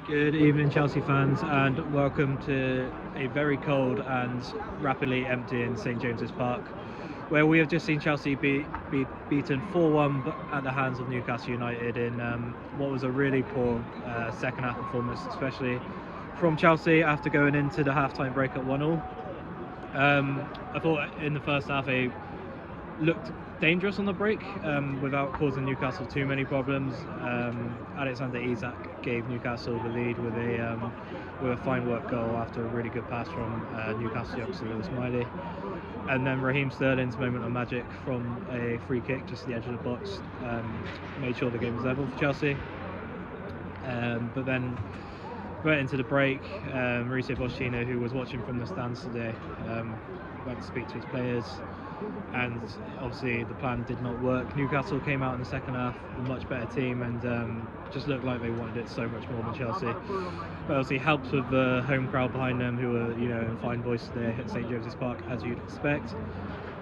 Good evening, Chelsea fans, and welcome to a very cold and rapidly emptying St James's Park, where we have just seen Chelsea be beaten 4-1 at the hands of Newcastle United in what was a really poor second half performance, especially from Chelsea after going into the half-time break at 1-1. I thought in the first half they looked dangerous on the break without causing Newcastle too many problems. Alexander Isak gave Newcastle the lead with a fine work goal after a really good pass from Newcastle youngster Lewis Miley, and then Raheem Sterling's moment of magic from a free kick just at the edge of the box made sure the game was level for Chelsea. But then went into the break. Mauricio Pochettino, who was watching from the stands today, went to speak to his players, and obviously the plan did not work. Newcastle came out in the second half a much better team and just looked like they wanted it so much more than Chelsea. But obviously helped with the home crowd behind them, who were in fine voice today at St James's Park, as you'd expect.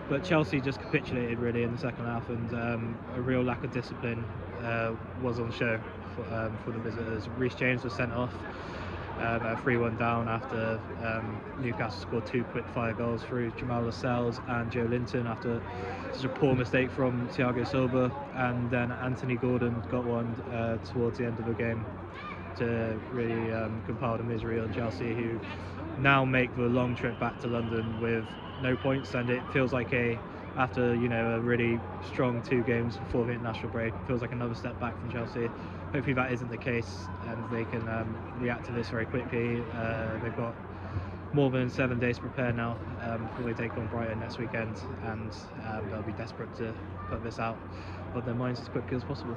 But Chelsea just capitulated really in the second half, and a real lack of discipline was on show for the visitors. Reece James was sent off at 3-1 down after Newcastle scored two quick-fire goals through Jamal Lascelles and Joe Linton after such a poor mistake from Thiago Silva, and then Anthony Gordon got one towards the end of the game to really compile the misery on Chelsea, who now make the long trip back to London with no points, and it feels like after a really strong 2 games before the international break, it feels like another step back from Chelsea. Hopefully that isn't the case and they can react to this very quickly. They've got more than 7 days to prepare now before they take on Brighton next weekend, and they'll be desperate to put this out of their minds as quickly as possible.